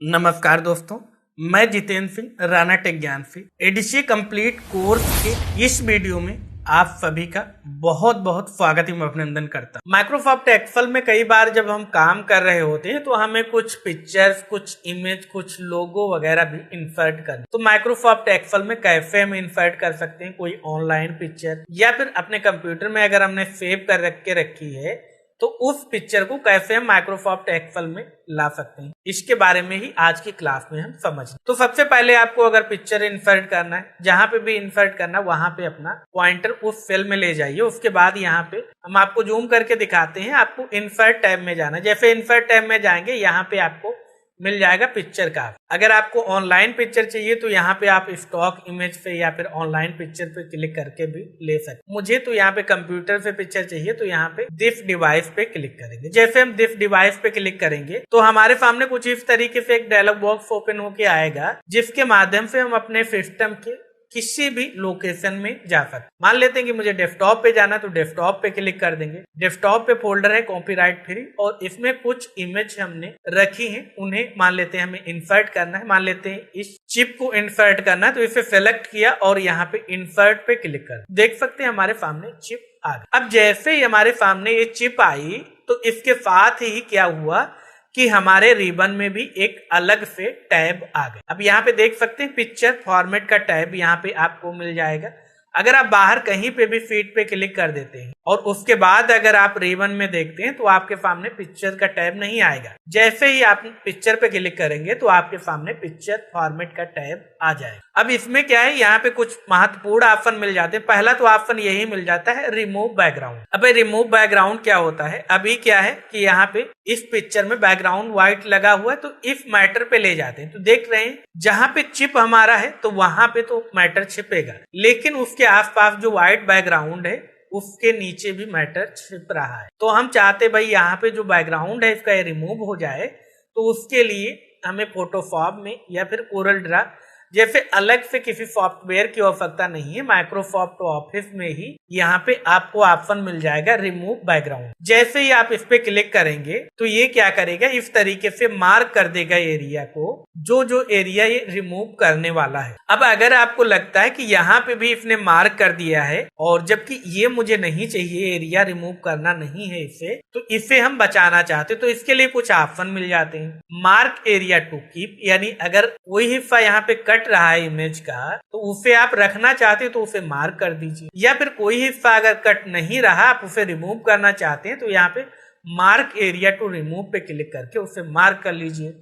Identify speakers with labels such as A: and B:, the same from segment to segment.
A: नमस्कार दोस्तों, मैं जितेंद्र सिंह राणा टेक ज्ञान से एडीसी कंप्लीट कोर्स के इस वीडियो में आप सभी का बहुत बहुत स्वागत एवं अभिनंदन करता हूं। माइक्रोसॉफ्ट एक्सेल में कई बार जब हम काम कर रहे होते हैं तो हमें कुछ पिक्चर्स, कुछ इमेज, कुछ लोगो वगैरह भी इंसर्ट करना। तो माइक्रोसॉफ्ट एक्सेल में कैसे हम इंसर्ट कर सकते हैं कोई ऑनलाइन पिक्चर, या फिर अपने कंप्यूटर में अगर हमने सेव कर रखी है तो उस पिक्चर को कैसे हम माइक्रोसॉफ्ट एक्सेल में ला सकते हैं, इसके बारे में ही आज की क्लास में हम समझेंगे। तो सबसे पहले आपको अगर पिक्चर इंसर्ट करना है, जहां पे भी इंसर्ट करना वहां पे अपना पॉइंटर उस सेल में ले जाइए। उसके बाद यहाँ पे हम आपको जूम करके दिखाते हैं, आपको इंसर्ट टैब में जाना है। जैसे इंसर्ट टैब में जाएंगे यहाँ पे आपको मिल जाएगा पिक्चर का। अगर आपको ऑनलाइन पिक्चर चाहिए तो यहाँ पे आप स्टॉक इमेज पे या फिर ऑनलाइन पिक्चर पे क्लिक करके भी ले सकते। मुझे तो यहाँ पे कंप्यूटर से पिक्चर चाहिए तो यहाँ पे दिस डिवाइस पे क्लिक करेंगे। जैसे हम दिस डिवाइस पे क्लिक करेंगे तो हमारे सामने कुछ इस तरीके से एक डायलॉग बॉक्स ओपन होके आएगा, जिसके माध्यम से हम अपने सिस्टम के किसी भी लोकेशन में जा सकते। मान लेते हैं कि मुझे डेस्कटॉप पे जाना तो डेस्कटॉप पे क्लिक कर देंगे। डेस्कटॉप पे फोल्डर है कॉपीराइट फ्री और इसमें कुछ इमेज हमने रखी हैं, उन्हें मान लेते हैं हमें इंसर्ट करना है। मान लेते हैं इस चिप को इंसर्ट करना है तो इसे सेलेक्ट किया और यहाँ पे इंसर्ट पे क्लिक कर देख सकते हैं हमारे सामने चिप आ गई। अब जैसे ही हमारे सामने ये चिप आई तो इसके साथ ही क्या हुआ कि हमारे रिबन में भी एक अलग से टैब आ गए। अब यहाँ पे देख सकते हैं पिक्चर फॉर्मेट का टैब यहाँ पे आपको मिल जाएगा। अगर आप बाहर कहीं पे भी फीड पे क्लिक कर देते हैं और उसके बाद अगर आप रिबन में देखते हैं तो आपके सामने पिक्चर का टैब नहीं आएगा। जैसे ही आप पिक्चर पे क्लिक करेंगे तो आपके सामने पिक्चर फॉर्मेट का टैब आ जाएगा। अब इसमें क्या है, यहाँ पे कुछ महत्वपूर्ण ऑप्शन मिल जाते हैं। पहला तो ऑप्शन यही मिल जाता है रिमूव बैकग्राउंड। अब रिमूव बैकग्राउंड क्या होता है, अभी क्या है कि यहाँ पे इस पिक्चर में बैकग्राउंड व्हाइट लगा हुआ है तो इफ मैटर पे ले जाते हैं तो देख रहे हैं जहां पे चिप हमारा है तो वहां पे तो मैटर छिपेगा, लेकिन उसके आसपास जो व्हाइट बैकग्राउंड है उसके नीचे भी मैटर छिप रहा है। तो हम चाहते भाई यहाँ पे जो बैकग्राउंड है इसका रिमूव हो जाए, तो उसके लिए हमें फोटोशॉप में या फिर कोरल ड्रा जैसे अलग से किसी सॉफ्टवेयर की आवश्यकता नहीं है। माइक्रोसॉफ्ट ऑफिस में ही यहाँ पे आपको ऑप्शन मिल जाएगा रिमूव बैकग्राउंड। जैसे ही आप इस पे क्लिक करेंगे तो ये क्या करेगा, इस तरीके से मार्क कर देगा एरिया को, जो एरिया ये रिमूव करने वाला है। अब अगर आपको लगता है कि यहाँ पे भी इसने मार्क कर दिया है और जबकि ये मुझे नहीं चाहिए, एरिया रिमूव करना नहीं है इसे, तो इसे हम बचाना चाहते तो इसके लिए कुछ ऑप्शन मिल जाते हैं। मार्क एरिया टू कीप, यानी अगर कोई हिस्सा यहाँ पे कट रहा है इमेज का तो उसे आप रखना चाहते तो उसे मार्क कर दीजिए, या फिर कोई हिस्सा अगर कट नहीं रहा आप उसे रिमूव करना चाहते हैं तो यहाँ पे मार्क एरिया टू रिमूव पे क्लिक करके उसे मार्क कर लीजिए।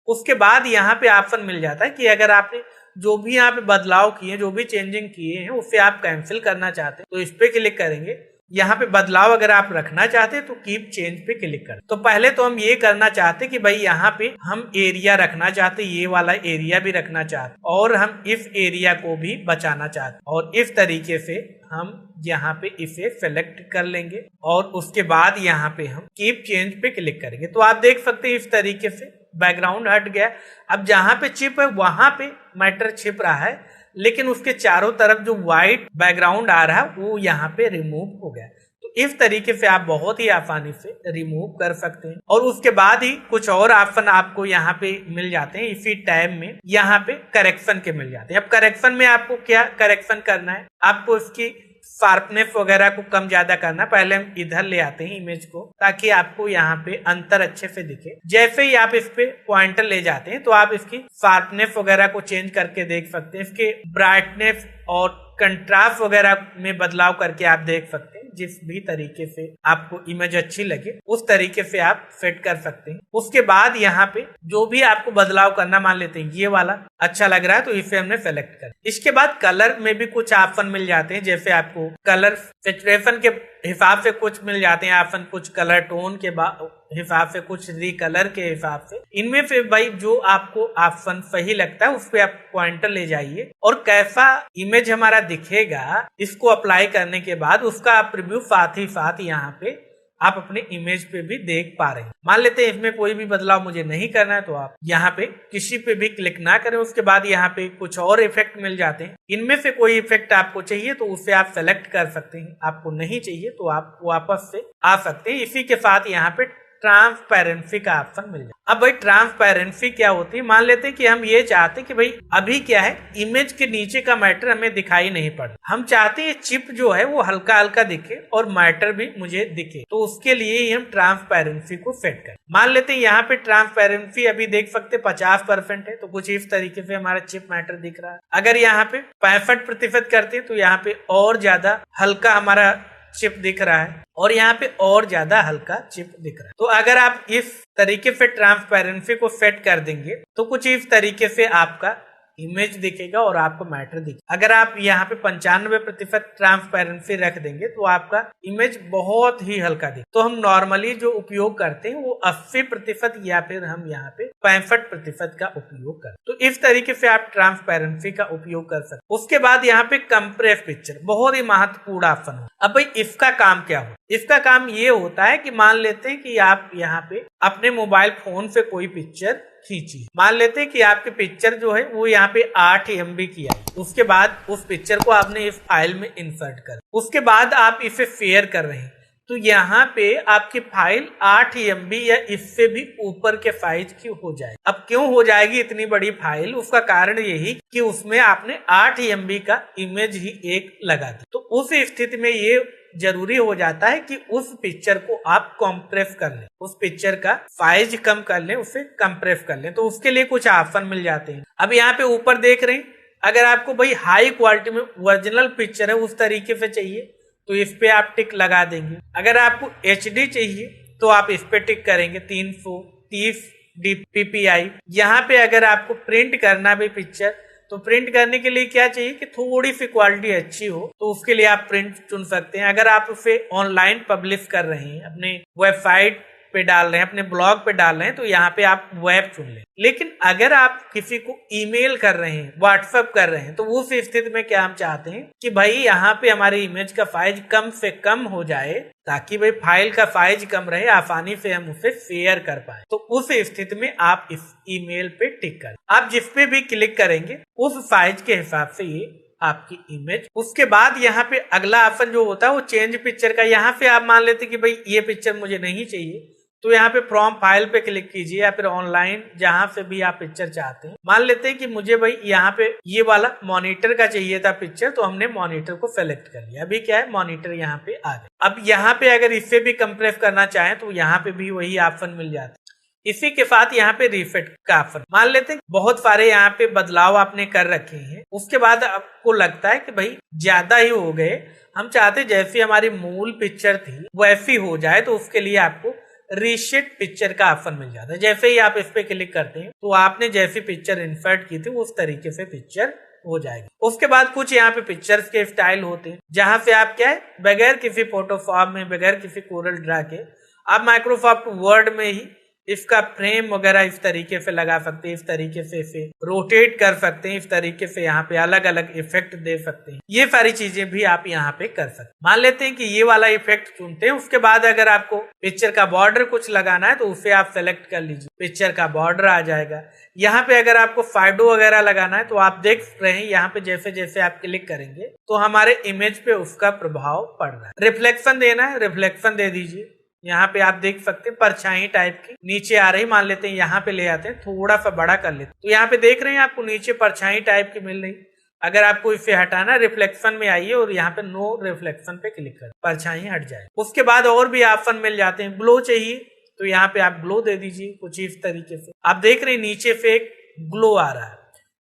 A: उसके बाद यहाँ पे ऑप्शन मिल जाता है कि अगर आपने जो भी यहाँ पे बदलाव किए, जो भी चेंजिंग किए हैं उसे आप कैंसिल करना चाहते हैं तो इस पे क्लिक करेंगे। यहाँ पे बदलाव अगर आप रखना चाहते हैं तो कीप चेंज पे क्लिक करें। तो पहले तो हम ये करना चाहते कि भाई यहाँ पे हम एरिया रखना चाहते, ये वाला एरिया भी रखना चाहते और हम इस एरिया को भी बचाना चाहते, और इस तरीके से हम यहाँ पे इसे सेलेक्ट कर लेंगे और उसके बाद यहाँ पे हम कीप चेंज पे क्लिक करेंगे। तो आप देख सकते हैं इस तरीके से बैकग्राउंड हट गया। अब जहाँ पे चिप है वहां पे मैटर छिप रहा है, लेकिन उसके चारों तरफ जो व्हाइट बैकग्राउंड आ रहा है वो यहाँ पे रिमूव हो गया। तो इस तरीके से आप बहुत ही आसानी से रिमूव कर सकते हैं। और उसके बाद ही कुछ और ऑप्शन आपको यहाँ पे मिल जाते हैं इसी टैब में, यहाँ पे करेक्शन के मिल जाते हैं। अब करेक्शन में आपको क्या करेक्शन करना है, आपको इसकी शार्पनेस वगैरह को कम ज्यादा करना। पहले हम इधर ले आते हैं इमेज को ताकि आपको यहाँ पे अंतर अच्छे से दिखे। जैसे ही आप इस पे पॉइंटर ले जाते हैं तो आप इसकी शार्पनेस वगैरह को चेंज करके देख सकते हैं। इसके ब्राइटनेस और कंट्रास्ट वगैरह में बदलाव करके आप देख सकते हैं। जिस भी तरीके से आपको इमेज अच्छी लगे उस तरीके से आप सेट कर सकते हैं। उसके बाद यहाँ पे जो भी आपको बदलाव करना, मान लेते हैं ये वाला अच्छा लग रहा है तो इसे हमने सेलेक्ट कर। इसके बाद कलर में भी कुछ ऑप्शन मिल जाते हैं, जैसे आपको कलर सैचुरेशन के हिसाब से कुछ मिल जाते हैं ऑप्शन, कुछ कलर टोन के हिसाब से, कुछ रिकलर के हिसाब से। इनमें से भाई जो आपको ऑप्शन सही लगता है उस पे आप पॉइंटर ले जाइए और कैसा इमेज हमारा दिखेगा इसको अप्लाई करने के बाद उसका आप प्रीव्यू साथ ही साथ यहाँ पे आप अपने इमेज पे भी देख पा रहे हैं। मान लेते हैं इसमें कोई भी बदलाव मुझे नहीं करना है तो आप यहाँ पे किसी पे भी क्लिक ना करें। उसके बाद यहाँ पे कुछ और इफेक्ट मिल जाते हैं, इनमें से कोई इफेक्ट आपको चाहिए तो उसे आप सेलेक्ट कर सकते हैं, आपको नहीं चाहिए तो आप वापस से आ सकते हैं। इसी के साथ यहाँ पे ट्रांसपेरेंसी का ऑप्शन मिल जाए। अब भाई ट्रांसपेरेंसी क्या होती है, मान लेते हैं कि हम ये चाहते हैं कि भाई अभी क्या है, इमेज के नीचे का मैटर हमें दिखाई नहीं पड़ता, हम चाहते हैं चिप जो है वो हल्का हल्का दिखे और मैटर भी मुझे दिखे, तो उसके लिए ही हम ट्रांसपेरेंसी को सेट करें। मान लेते हैं यहाँ पे ट्रांसपेरेंसी अभी देख सकते 50% है, तो कुछ इस तरीके से हमारा चिप मैटर दिख रहा है। अगर यहाँ पे 65% करते हैं तो यहाँ पे और ज्यादा हल्का हमारा चिप दिख रहा है और यहाँ पे और ज्यादा हल्का चिप दिख रहा है। तो अगर आप इस तरीके से ट्रांसपेरेंसी को सेट कर देंगे तो कुछ इस तरीके से आपका इमेज दिखेगा और आपको मैटर दिखेगा। अगर आप यहाँ पे 95% ट्रांसपेरेंसी रख देंगे तो आपका इमेज बहुत ही हल्का दिखेगा। तो हम नॉर्मली जो उपयोग करते हैं वो 80% या फिर हम यहाँ पे 65% का उपयोग करते हैं। तो इस तरीके से आप ट्रांसपेरेंसी का उपयोग कर सकते। उसके बाद यहाँ पे कंप्रेस पिक्चर बहुत ही महत्वपूर्ण ऑप्शन है। अब भाई इसका काम क्या हो, इसका काम ये होता है कि मान लेते हैं कि आप यहाँ पे अपने मोबाइल फोन से कोई पिक्चर खींची, मान लेते हैं कि आपकी पिक्चर जो है वो यहाँ पे 8 MB की आई, उसके बाद उस पिक्चर को आपने इस फाइल में इंसर्ट कर, उसके बाद आप इसे शेयर कर रहे हैं, तो यहाँ पे आपकी फाइल 8 MB या इससे भी ऊपर के साइज की हो जाएगी। अब क्यों हो जाएगी इतनी बड़ी फाइल, उसका कारण यही कि उसमें आपने 8 MB का इमेज ही एक लगा दी। तो उस स्थिति में ये जरूरी हो जाता है कि उस पिक्चर को आप कंप्रेस कर लें, उस पिक्चर का साइज कम कर लें, उसे कंप्रेस कर लें। तो उसके लिए कुछ ऑप्शन मिल जाते हैं। अब यहाँ पे ऊपर देख रहे हैं, अगर आपको भाई हाई क्वालिटी में ओरिजिनल पिक्चर है उस तरीके से चाहिए तो इस पे आप टिक लगा देंगे। अगर आपको HD चाहिए तो आप इस पे टिक करेंगे 330 dppi। यहाँ पे अगर आपको प्रिंट करना भी पिक्चर, तो प्रिंट करने के लिए क्या चाहिए कि थोड़ी सी क्वालिटी अच्छी हो, तो उसके लिए आप प्रिंट चुन सकते हैं। अगर आप उसे ऑनलाइन पब्लिश कर रहे हैं, अपने वेबसाइट पे डाल रहे हैं, अपने ब्लॉग पे डाल रहे हैं, तो यहाँ पे आप वेब चुन लें। लेकिन अगर आप किसी को ईमेल कर रहे हैं, व्हाट्सएप कर रहे हैं, तो उस स्थिति में क्या हम चाहते हैं कि भाई यहाँ पे हमारे इमेज का साइज कम से कम हो जाए, ताकि भाई फाइल का साइज कम रहे, आसानी से हम उसे शेयर कर पाए। तो उस स्थिति में आप इस ईमेल पे टिक करें। आप जिस पे भी क्लिक करेंगे उस साइज के हिसाब से ये आपकी इमेज। उसके बाद यहाँ पे अगला ऑप्शन जो होता है वो चेंज पिक्चर का। यहाँ पे आप मान लेते कि भाई ये पिक्चर मुझे नहीं चाहिए, तो यहाँ पे फ्रॉम फाइल पे क्लिक कीजिए या फिर ऑनलाइन जहां से भी आप पिक्चर चाहते हैं। मान लेते हैं कि मुझे भाई यहाँ पे ये वाला मॉनिटर का चाहिए था पिक्चर, तो हमने मॉनिटर को सेलेक्ट कर लिया। अभी क्या है, मॉनिटर यहाँ पे आ गया। अब यहाँ पे अगर इससे भी कंप्रेस करना चाहें तो यहाँ पे भी वही ऑप्शन मिल जाता है। इसी के साथ यहाँ पे रिफिट का ऑप्शन, मान लेते हैं बहुत सारे यहाँ पे बदलाव आपने कर रखे हैं, उसके बाद आपको लगता है कि भाई ज्यादा ही हो गए, हम चाहते जैसी हमारी मूल पिक्चर थी वैसी हो जाए, तो उसके लिए आपको रीसेट पिक्चर का ऑप्शन मिल जाता है। जैसे ही आप इस पे क्लिक करते हैं तो आपने जैसी पिक्चर इंसर्ट की थी उस तरीके से पिक्चर हो जाएगी। उसके बाद कुछ यहाँ पे पिक्चर्स के स्टाइल होते हैं, जहां से आप क्या है, बगैर किसी फोटोशॉप में, बगैर किसी कोरल ड्रा के आप माइक्रोसॉफ्ट वर्ड में ही इसका फ्रेम वगैरह इस तरीके से लगा सकते हैं, इस तरीके से इसे रोटेट कर सकते हैं, इस तरीके से यहाँ पे अलग अलग इफेक्ट दे सकते हैं। ये सारी चीजें भी आप यहाँ पे कर सकते हैं। मान लेते हैं कि ये वाला इफेक्ट चुनते हैं। उसके बाद अगर आपको पिक्चर का बॉर्डर कुछ लगाना है तो उसे आप सेलेक्ट कर लीजिए, पिक्चर का बॉर्डर आ जाएगा। यहाँ पे अगर आपको शैडो वगैरह लगाना है तो आप देख रहे हैं यहाँ पे जैसे जैसे आप क्लिक करेंगे तो हमारे इमेज पे उसका प्रभाव पड़ रहा है। रिफ्लेक्शन देना है, रिफ्लेक्शन दे दीजिए। यहाँ पे आप देख सकते हैं परछाई टाइप की नीचे आ रही, मान लेते हैं यहाँ पे ले आते हैं, थोड़ा सा बड़ा कर लेते हैं, तो यहाँ पे देख रहे हैं आपको नीचे परछाई टाइप की मिल रही। अगर आपको इसे हटाना, रिफ्लेक्शन में आइए और यहाँ पे नो रिफ्लेक्शन पे क्लिक करें, परछाई हट जाए। उसके बाद और भी ऑप्शन मिल जाते हैं। ग्लो चाहिए तो यहाँ पे आप ग्लो दे दीजिए कुछ इस तरीके से। आप देख रहे हैं नीचे से एक ग्लो आ रहा है,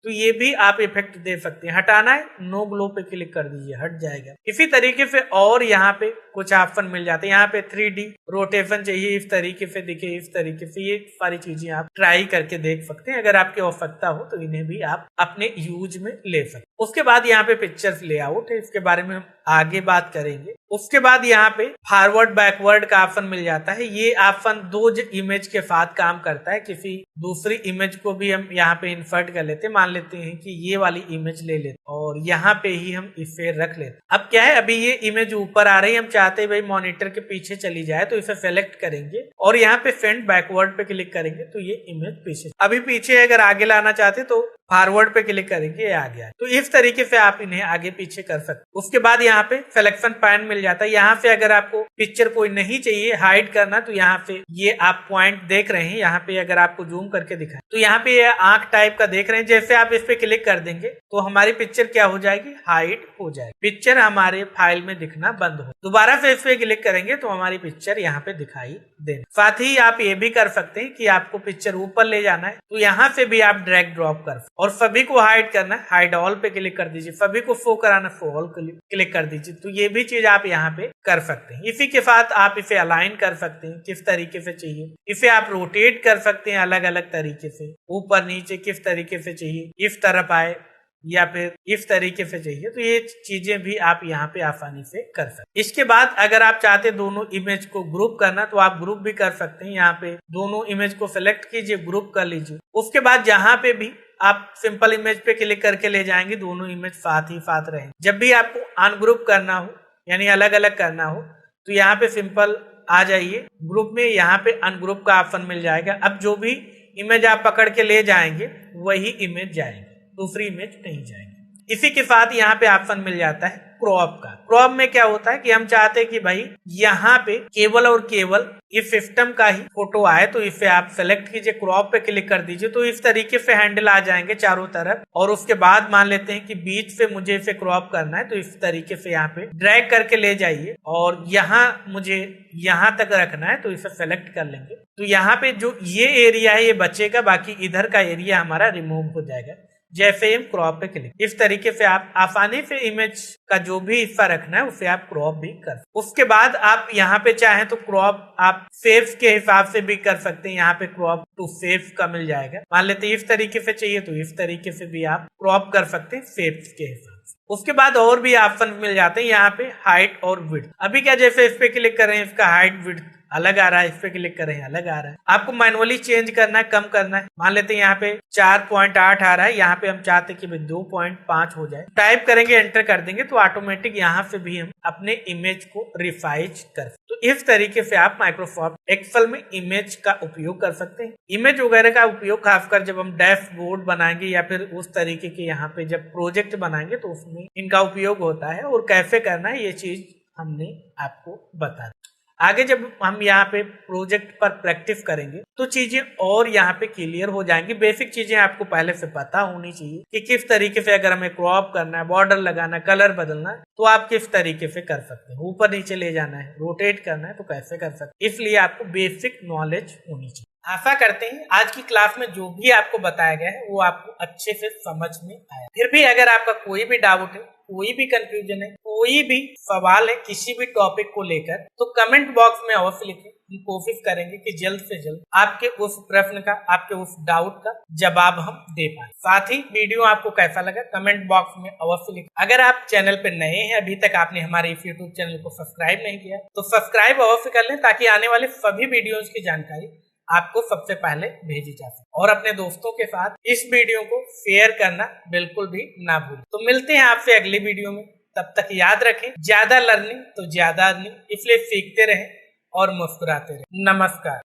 A: तो ये भी आप इफेक्ट दे सकते हैं। हटाना है, नो ग्लो पे क्लिक कर दीजिए, हट जाएगा। इसी तरीके से और यहाँ पे कुछ ऑप्शन मिल जाते हैं। यहाँ पे 3D रोटेशन चाहिए, इस तरीके से दिखे, इस तरीके से, ये सारी चीजें आप ट्राई करके देख सकते हैं। अगर आपकी आवश्यकता हो तो इन्हें भी आप अपने यूज में ले सकते हैं। उसके बाद यहाँ पे पिक्चर्स लेआउट है, इसके बारे में हम आगे बात करेंगे। उसके बाद यहाँ पे फॉरवर्ड बैकवर्ड का ऑप्शन मिल जाता है। ये ऑप्शन दो इमेज के साथ काम करता है। किसी दूसरी इमेज को भी हम यहाँ पे इंसर्ट कर लेते हैं। मान लेते हैं कि ये वाली इमेज ले लेते और यहाँ पे ही हम इसे रख लेते। अब क्या है, अभी ये इमेज ऊपर आ रही है, हम चाहते हैं भाई मॉनिटर के पीछे चली जाए, तो इसे सेलेक्ट करेंगे और यहाँ पे सेंड बैकवर्ड पे क्लिक करेंगे तो ये इमेज पीछे। अभी पीछे अगर आगे लाना चाहते तो फॉरवर्ड पे क्लिक करेंगे ये आ गया। तो इस तरीके से आप इन्हें आगे पीछे कर सकते। उसके बाद यहाँ पे सिलेक्शन पॉइंट मिल जाता है। यहाँ से अगर आपको पिक्चर कोई नहीं चाहिए हाइड करना तो यहाँ पे ये आप पॉइंट देख रहे हैं, यहाँ पे अगर आपको जूम करके दिखाएं तो यहाँ पे ये आंख टाइप का देख रहे हैं। जैसे आप इस पे क्लिक कर देंगे तो हमारी पिक्चर क्या हो जाएगी, हाइड हो जाएगी, पिक्चर हमारे फाइल में दिखना बंद हो। दोबारा से इस पे क्लिक करेंगे तो हमारी पिक्चर यहाँ पे दिखाई देगी। साथ ही आप ये भी कर सकते हैं कि आपको पिक्चर ऊपर ले जाना है तो यहाँ से भी आप ड्रैग ड्रॉप कर, और सभी को हाइड करना है हाइड ऑल पे क्लिक कर दीजिए, सभी को शो कराना शो ऑल क्लिक कर दीजिए। तो ये भी चीज आप यहाँ पे कर सकते हैं। इसी के साथ आप इसे अलाइन कर सकते हैं किस तरीके से चाहिए, इसे आप रोटेट कर सकते हैं अलग अलग तरीके से, ऊपर नीचे किस तरीके से चाहिए, इस तरफ आए या फिर इस तरीके से चाहिए, तो ये चीजें भी आप यहाँ पे आसानी से कर सकते। इसके बाद अगर आप चाहते दोनों इमेज को ग्रुप करना तो आप ग्रुप भी कर सकते हैं। यहाँ पे दोनों इमेज को सिलेक्ट कीजिए, ग्रुप कर लीजिए। उसके बाद जहाँ पे भी आप सिंपल इमेज पे क्लिक करके ले जाएंगे, दोनों इमेज साथ ही साथ रहेंगे। जब भी आपको अनग्रुप करना हो यानी अलग अलग करना हो तो यहाँ पे सिंपल आ जाइए ग्रुप में, यहाँ पे अनग्रुप का ऑप्शन मिल जाएगा। अब जो भी इमेज आप पकड़ के ले जाएंगे वही इमेज जाएगी, दूसरी इमेज नहीं जाएगी। इसी के साथ यहाँ पे ऑप्शन मिल जाता है क्रॉप का। क्रॉप में क्या होता है कि हम चाहते हैं कि भाई यहाँ पे केवल और केवल इस सिस्टम का ही फोटो आए, तो इसे आप सेलेक्ट कीजिए, क्रॉप पे क्लिक कर दीजिए, तो इस तरीके से हैंडल आ जाएंगे चारों तरफ। और उसके बाद मान लेते हैं कि बीच से मुझे इसे क्रॉप करना है तो इस तरीके से यहाँ पे ड्रैग करके ले जाइए, और यहाँ मुझे यहाँ तक रखना है तो इसे सेलेक्ट कर लेंगे। तो यहाँ पे जो ये एरिया है ये बचेगा, बाकी इधर का एरिया हमारा रिमूव हो जाएगा जैसे हम क्रॉप पे क्लिक। इस तरीके से आप आसानी से इमेज का जो भी हिस्सा रखना है उसे आप क्रॉप भी कर। उसके बाद आप यहाँ पे चाहें तो क्रॉप आप सेव्स के हिसाब से भी कर सकते हैं। यहाँ पे क्रॉप टू सेव का मिल जाएगा, मान लेते हैं इस तरीके से चाहिए तो इस तरीके से भी आप क्रॉप कर सकते हैं सेव्स के हिसाब से। उसके बाद और भी ऑप्शन मिल जाते हैं यहाँ पे हाइट और विड्थ। अभी क्या जैसे इस पे क्लिक कर रहे हैं इसका हाइट विड्थ अलग आ रहा है, इस पे क्लिक कर रहे हैं अलग आ रहा है। आपको मैनुअली चेंज करना है, कम करना है। मान लेते हैं यहाँ पे 4.8 आ रहा है, यहाँ पे हम चाहते हैं कि 2.5 हो जाए। टाइप करेंगे, एंटर कर देंगे तो ऑटोमेटिक यहाँ से भी हम अपने इमेज को रिसाइज कर। तो इस तरीके से आप माइक्रोसॉफ्ट एक्सेल में इमेज का उपयोग कर सकते हैं। इमेज वगैरह का उपयोग खासकर जब हम डैशबोर्ड बनाएंगे या फिर उस तरीके के यहाँ पे जब प्रोजेक्ट बनाएंगे तो उसमें इनका उपयोग होता है, और कैसे करना है ये चीज हमने आपको बता दी। आगे जब हम यहाँ पे प्रोजेक्ट पर प्रैक्टिस करेंगे तो चीजें और यहाँ पे क्लियर हो जाएंगी। बेसिक चीजें आपको पहले से पता होनी चाहिए कि किस तरीके से अगर हमें क्रॉप करना है, बॉर्डर लगाना है, कलर बदलना है तो आप किस तरीके से कर सकते हैं। ऊपर नीचे ले जाना है, रोटेट करना है तो कैसे कर सकते हैं। इसलिए आपको बेसिक नॉलेज होनी चाहिए। आशा करते हैं आज की क्लास में जो भी आपको बताया गया है वो आपको अच्छे से समझ में आया। फिर भी अगर आपका कोई भी डाउट है, कोई भी कंफ्यूजन है, कोई भी सवाल है किसी भी टॉपिक को लेकर तो कमेंट बॉक्स में अवश्य लिखें। हम कोशिश करेंगे कि जल्द से जल्द आपके उस प्रश्न का, आपके उस डाउट का जवाब हम दे पाए। साथ ही वीडियो आपको कैसा लगा कमेंट बॉक्स में अवश्य लिखें। अगर आप चैनल पे नए हैं, अभी तक आपने हमारे इस यूट्यूब चैनल को सब्सक्राइब नहीं किया तो सब्सक्राइब अवश्य कर लें ताकि आने वाले सभी वीडियोज की जानकारी आपको सबसे पहले भेजी जा सके। और अपने दोस्तों के साथ इस वीडियो को शेयर करना बिल्कुल भी ना भूलें। तो मिलते हैं आपसे अगली वीडियो में, तब तक याद रखें ज्यादा लर्निंग तो ज्यादा अर्निंग, इसलिए सीखते रहें और मुस्कुराते रहें। नमस्कार।